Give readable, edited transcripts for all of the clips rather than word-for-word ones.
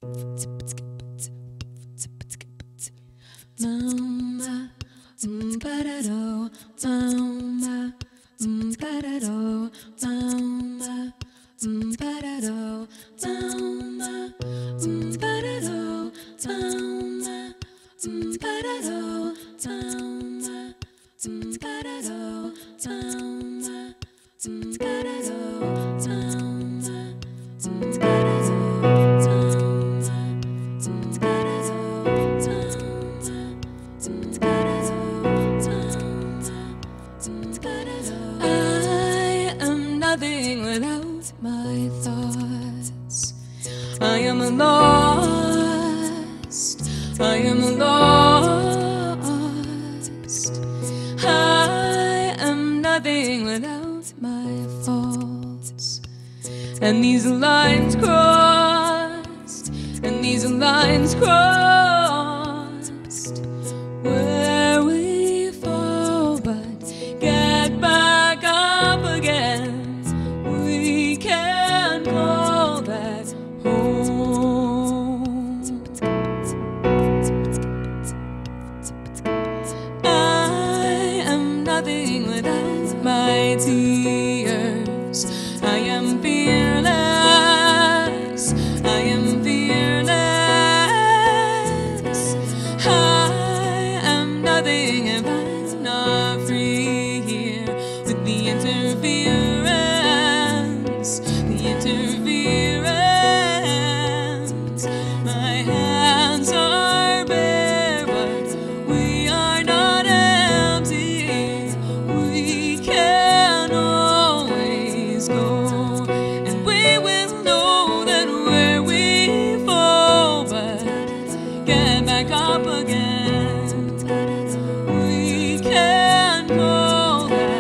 Mama, ba-da-do, mama, ba-da-do, mama, ba-da-do, mama, ba-da-do, mama, ba-da-do, mama, ba-da-do, mama, I am nothing without my thoughts. I am lost. I am lost. I am nothing without my faults. And these lines crossed. And these lines crossed. Where we fall, but get back up again. We can call that home. I am nothing without my tears. I am fearless. I am fearless. I am nothing if I'm not free here with the interference. The interference. My hands are bare, but we are not empty. We can always go, and we will know that where we fall, but get back up again. We can call that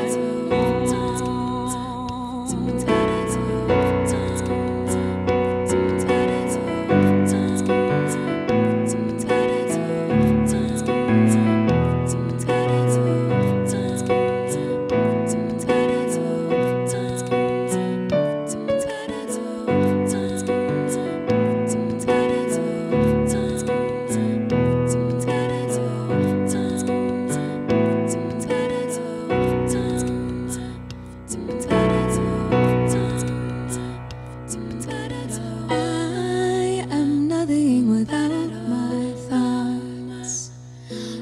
I am nothing without my thoughts.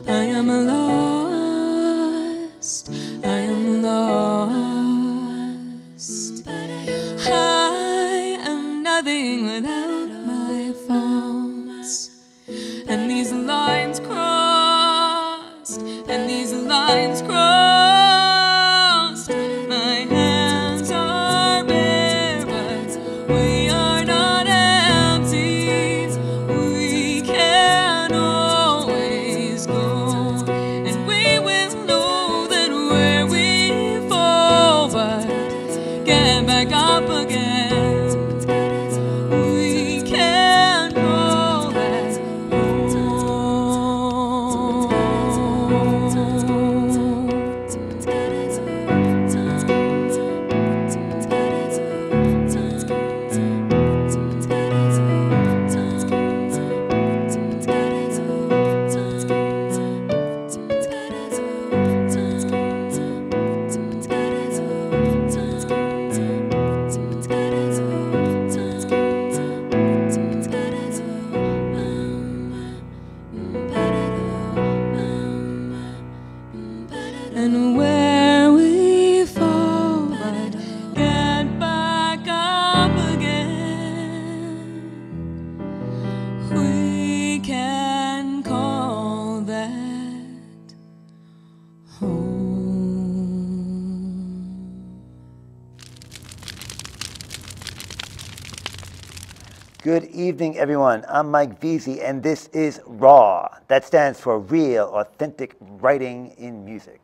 I am lost. I am lost. I am nothing without my faults. And these lines crossed. And these lines crossed. My hands are bare, but we are not empty. We can always go, and we will know that where we fall, but get back up again. We can call that and where we fall, but get back up again. We can call that home. Good evening, everyone. I'm Mike Veazey, and this is RAW. That stands for Real Authentic Writing in Music.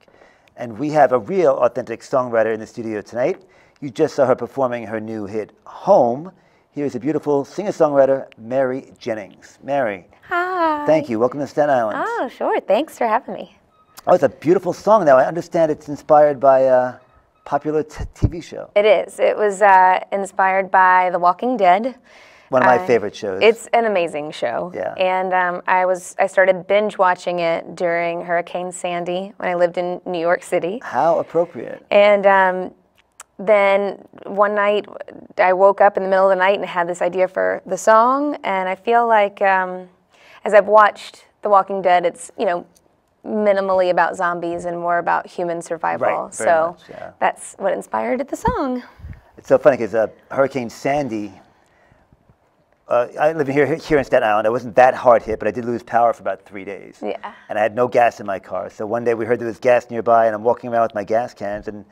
And we have a real authentic songwriter in the studio tonight. You just saw her performing her new hit, Home. Here's a beautiful singer-songwriter, Mary Jennings. Mary. Hi. Thank you. Welcome to Staten Island. Oh, sure. Thanks for having me. Oh, it's a beautiful song. Now, I understand it's inspired by a popular TV show. It is. It was inspired by The Walking Dead. One of my favorite shows. It's an amazing show. Yeah. And I started binge watching it during Hurricane Sandy when I lived in New York City. How appropriate. And then one night I woke up in the middle of the night and had this idea for the song. And I feel like as I've watched The Walking Dead, it's, minimally about zombies and more about human survival. Right, very so much, yeah. that's what inspired the song. It's so funny because Hurricane Sandy, I live here in Staten Island. I wasn't that hard hit, but I did lose power for about 3 days. Yeah. And I had no gas in my car. So one day we heard there was gas nearby, and I'm walking around with my gas cans, and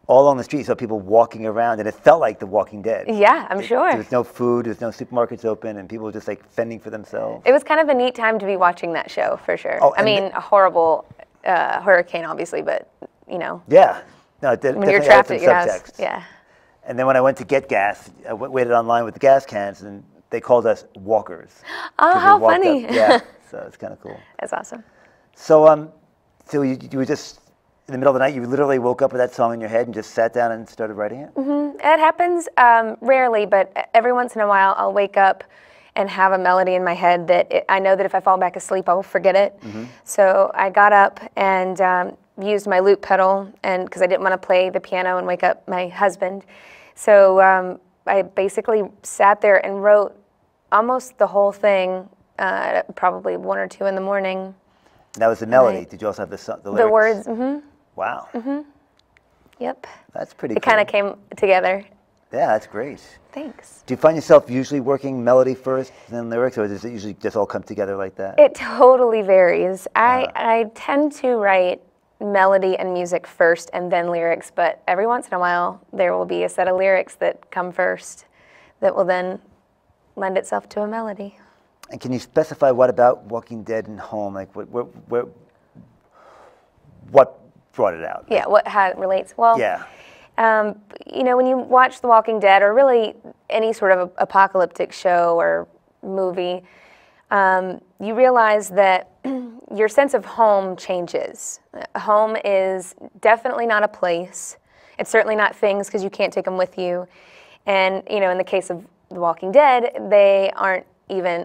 all along the street, saw people walking around, and it felt like The Walking Dead. Yeah, I'm sure. There was no food, there was no supermarkets open, and people were just like fending for themselves. It was kind of a neat time to be watching that show, for sure. Oh, I mean, a horrible hurricane, obviously, but, Yeah. No, it when you're definitely trapped had at some your house. subtext. Yeah. And then when I went to get gas, I waited online with the gas cans, and they called us walkers. Oh, 'Cause we how walked funny. up. Yeah, so it's kind of cool. That's awesome. So, so you were just, in the middle of the night, you literally woke up with that song in your head and just sat down and started writing it? Mm-hmm. It happens rarely, but every once in a while I'll wake up and have a melody in my head that I know that if I fall back asleep, I will forget it. Mm-hmm. So I got up and used my loop pedal, and because I didn't want to play the piano and wake up my husband. So I basically sat there and wrote almost the whole thing, probably 1 or 2 in the morning. That was the melody. Did you also have the lyrics? The words, mm-hmm. Wow. Mm-hmm. Yep. That's pretty It cool. kind of came together. Yeah, that's great. Thanks. Do you find yourself usually working melody first, then lyrics, or does it usually just all come together like that? It totally varies. I tend to write melody and music first and then lyrics, but every once in a while there will be a set of lyrics that come first that will then lend itself to a melody. And can you specify what about Walking Dead and Home? Like, what brought it out? Yeah, how it relates. Well, Yeah. when you watch The Walking Dead, or really any sort of apocalyptic show or movie, you realize that your sense of home changes. Home is definitely not a place. It's certainly not things, because you can't take them with you. And, in the case of The Walking Dead,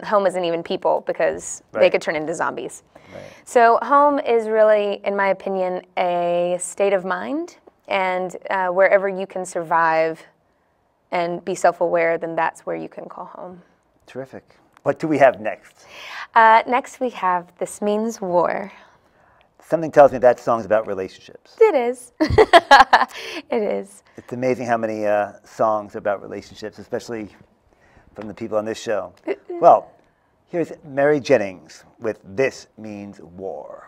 home isn't even people, because they Right. could turn into zombies. Right. So home is really, in my opinion, a state of mind, and wherever you can survive and be self-aware, then that's where you can call home. Terrific. What do we have next? Next we have This Means War. Something tells me that song's about relationships. It is. It is. It's amazing how many songs are about relationships, especially from the people on this show. Well, here's Mary Jennings with This Means War.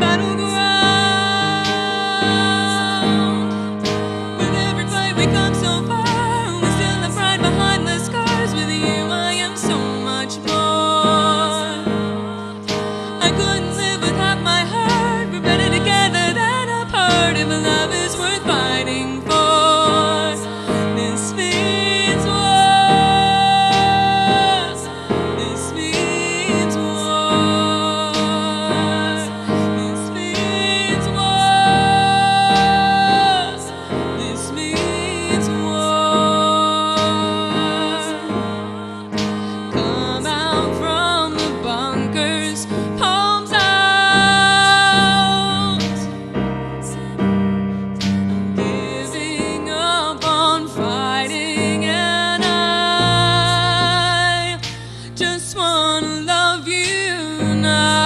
battleground. With every fight we come so far, we still have pride behind the scars. With you I am so much more. I couldn't live without my heart. We're better together than apart. If love is worth fighting for, this means war. This means war. This means war. This means war. Come out from the bunkers, palms out. I'm giving up on fighting, and I just wanna love you now.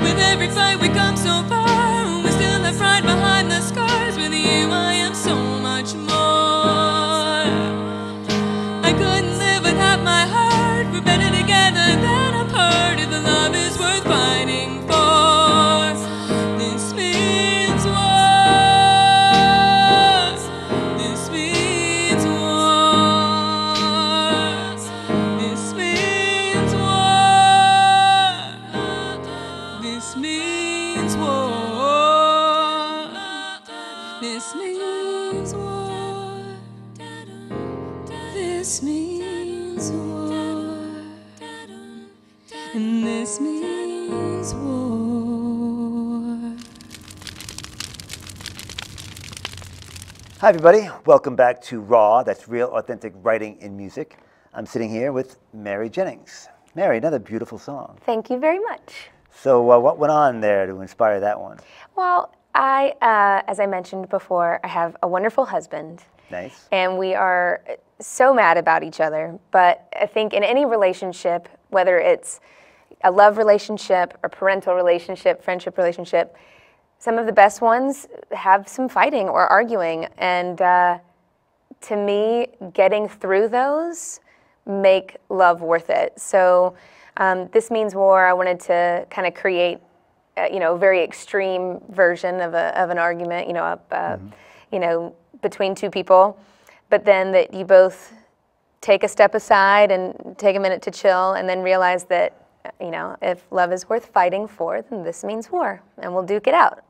With every fight we come so far, we still have pride behind the scars. With you I am so much more. I couldn't live without my heart. We're better together than apart. If the love is worth fighting for, this means war. This means war. This means war. This means war. This means war. This means war. And this means war. Hi, everybody. Welcome back to Raw. That's real, authentic writing in music. I'm sitting here with Mary Jennings. Mary, another beautiful song. Thank you very much. So what went on there to inspire that one? Well, as I mentioned before, I have a wonderful husband. Nice. And we are so mad about each other. But I think in any relationship, whether it's a love relationship, or parental relationship, friendship relationship, some of the best ones have some fighting or arguing. And to me, getting through those make love worth it. So This Means War, I wanted to kind of create a very extreme version of an argument, between two people, but then that you both take a step aside and take a minute to chill, and then realize that, if love is worth fighting for, then this means war, and we'll duke it out.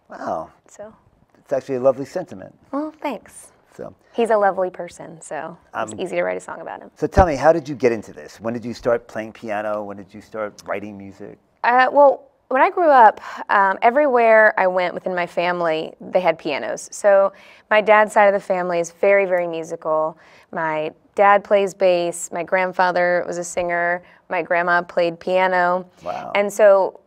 Wow. So. It's actually a lovely sentiment. Well, thanks. So. He's a lovely person, so it's easy to write a song about him. So tell me, how did you get into this? When did you start playing piano? When did you start writing music? Well, when I grew up, everywhere I went within my family, they had pianos. So my dad's side of the family is very, very musical. My dad plays bass. My grandfather was a singer. My grandma played piano. Wow. And so,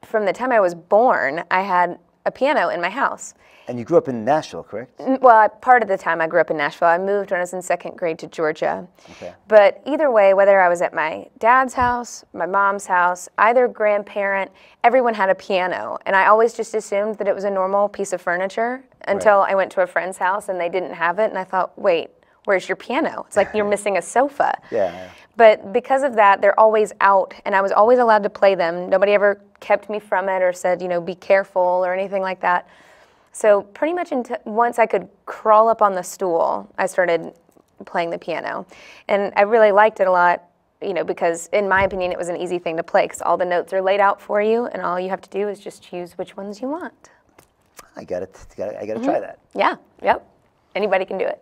from the time I was born, I had a piano in my house. And you grew up in Nashville, correct? Well, part of the time I grew up in Nashville. I moved when I was in second grade to Georgia. Okay. But either way, whether I was at my dad's house, my mom's house, either grandparent, everyone had a piano. And I always just assumed that it was a normal piece of furniture until I went to a friend's house and they didn't have it. And I thought, wait, where's your piano? It's like you're missing a sofa. Yeah. But because of that, they're always out, and I was always allowed to play them. Nobody ever kept me from it or said, be careful or anything like that. So pretty much once I could crawl up on the stool, I started playing the piano. And I really liked it a lot, because in my opinion, it was an easy thing to play because all the notes are laid out for you, and all you have to do is just choose which ones you want. I got to try that. Yeah, yep. Anybody can do it.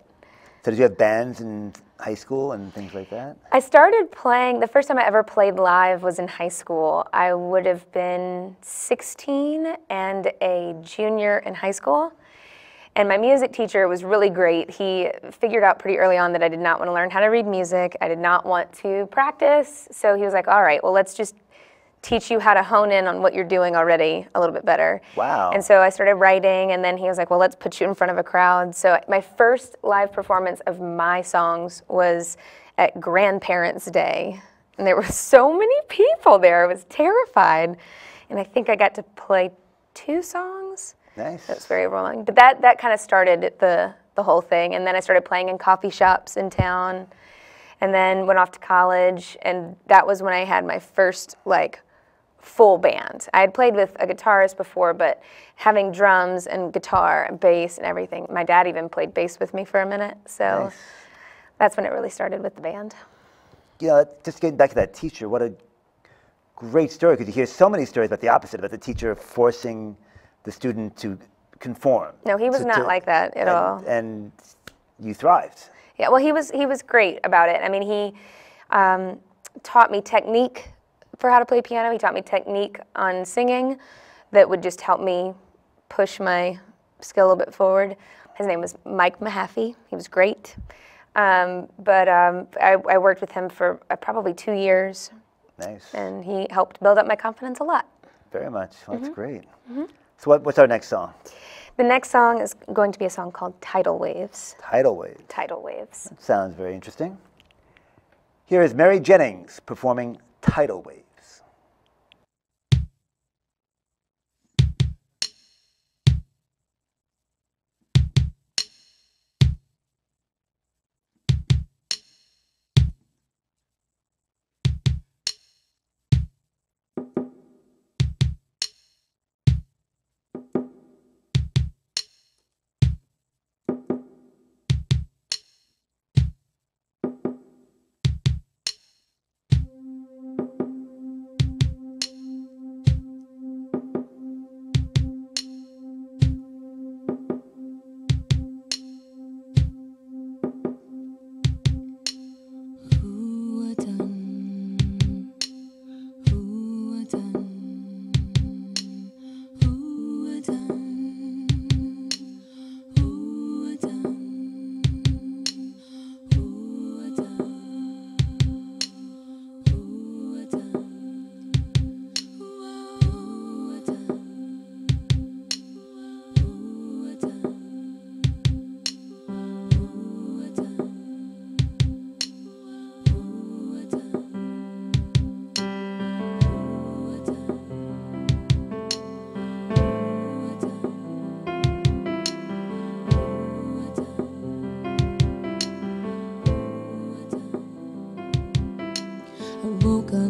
So did you have bands in high school and things like that? I started playing, the first time I ever played live was in high school. I would have been 16 and a junior in high school. And my music teacher was really great. He figured out pretty early on that I did not want to learn how to read music. I did not want to practice. So he was like, all right, well, let's just teach you how to hone in on what you're doing already a little bit better. Wow. And so I started writing, and then he was like, well, let's put you in front of a crowd. So my first live performance of my songs was at Grandparents' Day. And there were so many people there. I was terrified. And I think I got to play 2 songs. Nice. That was very overwhelming. But that kind of started the whole thing. And then I started playing in coffee shops in town. and then went off to college, and that was when I had my first like full band. I had played with a guitarist before, but having drums and guitar and bass and everything, my dad even played bass with me for a minute, so Nice. that's when it really started with the band. Yeah, just getting back to that teacher, what a great story, because you hear so many stories about the opposite, about the teacher forcing the student to conform. No, he was not like that at all. And you thrived. Yeah, well, he was great about it. I mean, he taught me technique for how to play piano. He taught me technique on singing that would just help me push my skill a bit forward. His name was Mike Mahaffey. He was great. But I worked with him for probably 2 years. Nice. And he helped build up my confidence a lot. Very much. Well, that's great. So what's our next song? The next song is going to be a song called Tidal Waves. Tidal Wave. Tidal Waves. Sounds very interesting. Here is Mary Jennings performing Tidal Waves.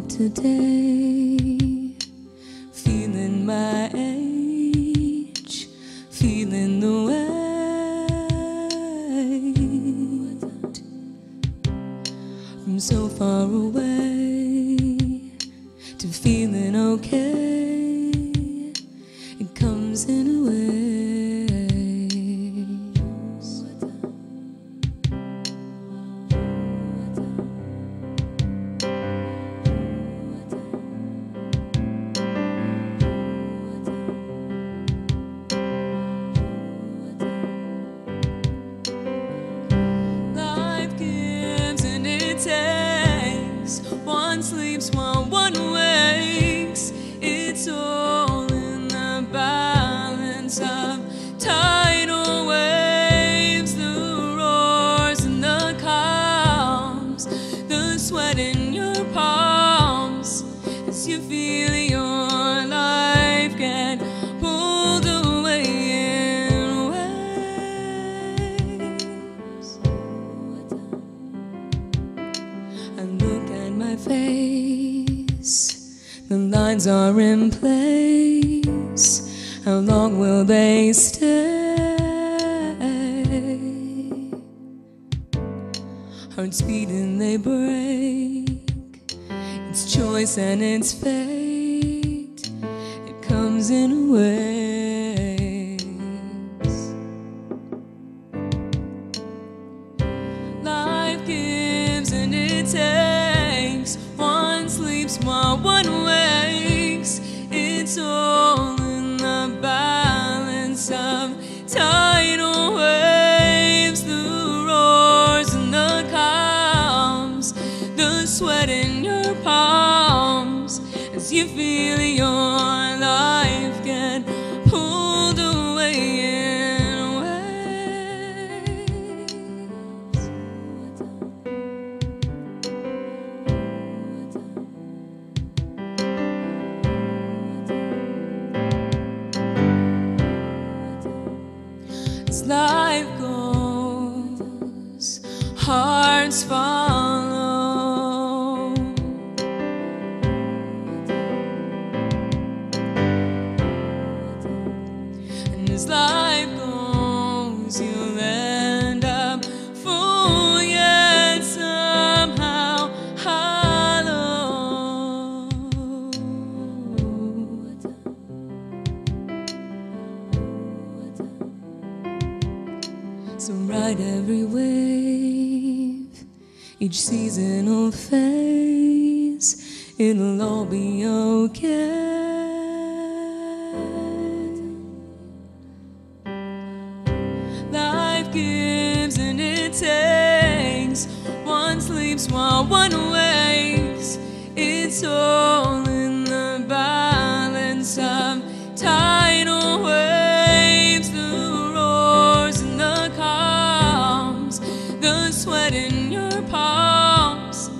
Today, feeling my age, feeling the weight from so far away to feeling okay. It comes in waves. One sleeps while one wakes. It's all in the balance of tidal waves, the roars and the calms, the sweat in your palms as you feel your life get pulled away in waves. I look at my face, the lines are in place. How long will they stay? Hearts beating, they break. It's choice and it's fate. It comes in waves. Life gives and it takes. One sleeps while one wakes. It's all in the balance of tidal waves, the roars and the calms, the sweat in your palms as you feel your life get pulled away in waves. As life goes, hearts follow. So ride every wave, each seasonal phase, it'll all be okay. Life gives and it takes. One sleeps while one wakes. It's all in the balance of tidal waves, the roars and the calms, the sweat in your palms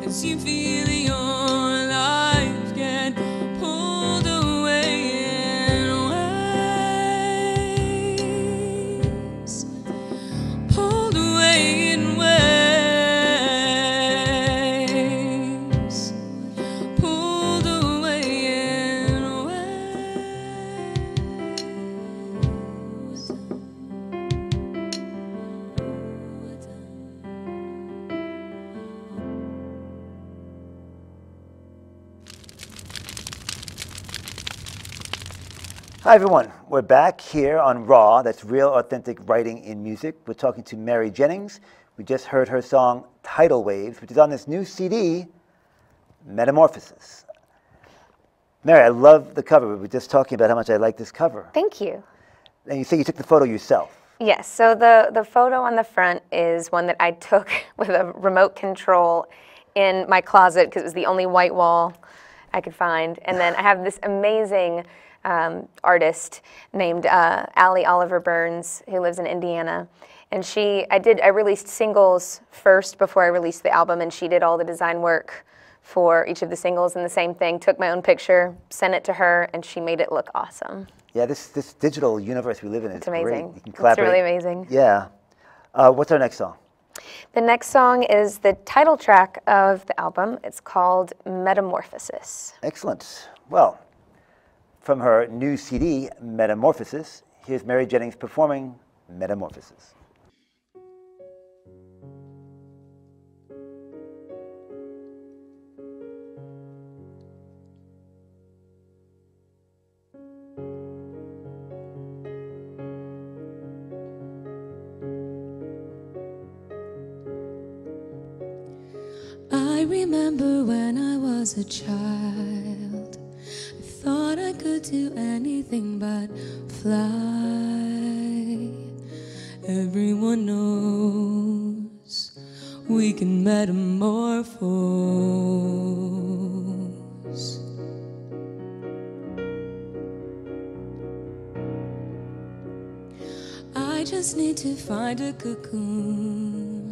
as you feel your life get pulled away in waves, pulled away in waves, pulled away in waves. Hi everyone, we're back here on Raw, that's real authentic writing in music. We're talking to Mary Jennings. We just heard her song Tidal Waves, which is on this new CD, Metamorphosis. Mary, I love the cover. We were just talking about how much I like this cover. Thank you. And you say you took the photo yourself. Yes, so the photo on the front is one that I took with a remote control in my closet because it was the only white wall I could find. And then I have this amazing artist named Allie Oliver Burns, who lives in Indiana. And I released singles first before I released the album, and she did all the design work for each of the singles, and the same thing, took my own picture, sent it to her, and she made it look awesome. Yeah, this digital universe we live in is It's amazing. great. You can collaborate. It's really amazing. Yeah. What's our next song? The next song is the title track of the album. It's called Metamorphosis. Excellent. Well, from her new CD, Metamorphosis, here's Mary Jennings performing Metamorphosis. I remember when I was a child, I thought I could do anything but fly. Everyone knows we can metamorphose. I just need to find a cocoon.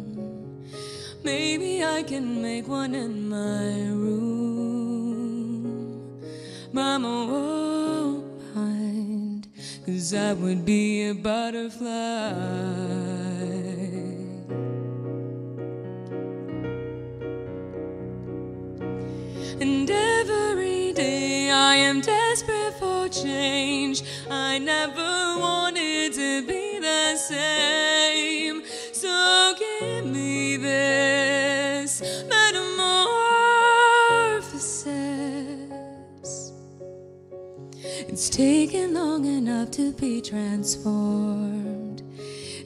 Maybe I can make one in my room. Mama won't mind, 'cause I would be a butterfly. And every day I am desperate for change. I never wanted to be the same. So give me this metamorphosis. It's taken long enough to be transformed.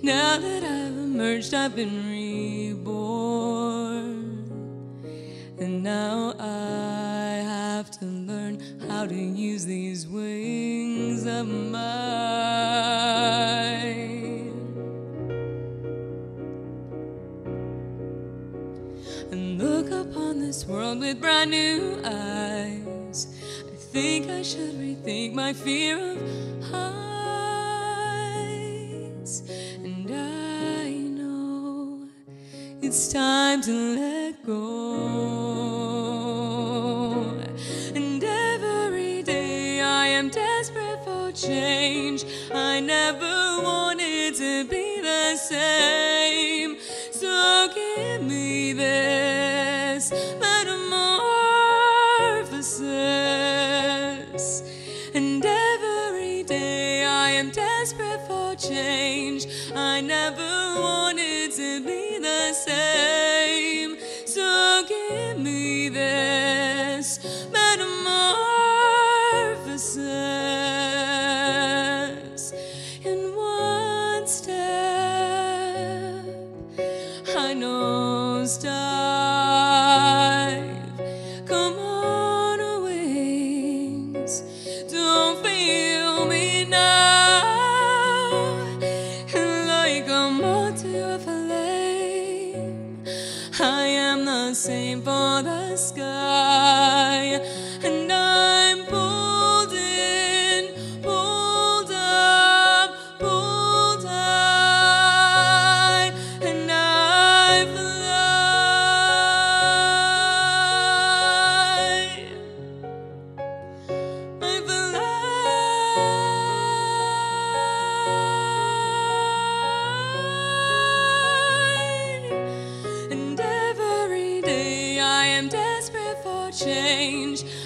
Now that I've emerged, I've been reborn. And now I have to learn how to use these wings of mine. And look upon this world with brand new eyes. I think I should rethink my fear of heights. And I know it's time to let go. And every day I am desperate for change. I never wanted to be the same. So give me this metamorphosis. And every day I am desperate for change. I never wanted to be the same. So give me this metamorphosis. In one step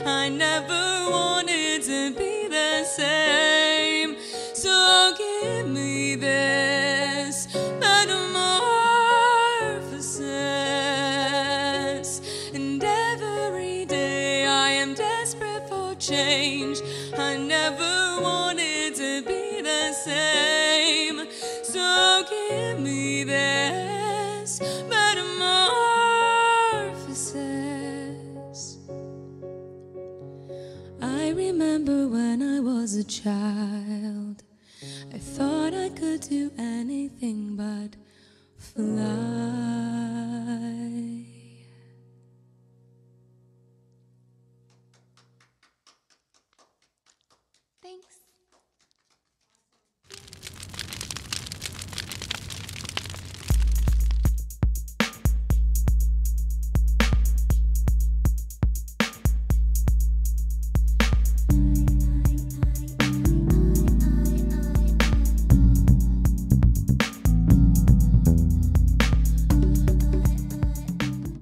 I never wanted to be the same. So give me this metamorphosis. And every day I am desperate for change. I never wanted to be the same. So give me this metamorphosis. I remember when I was a child, I thought I could do anything but fly.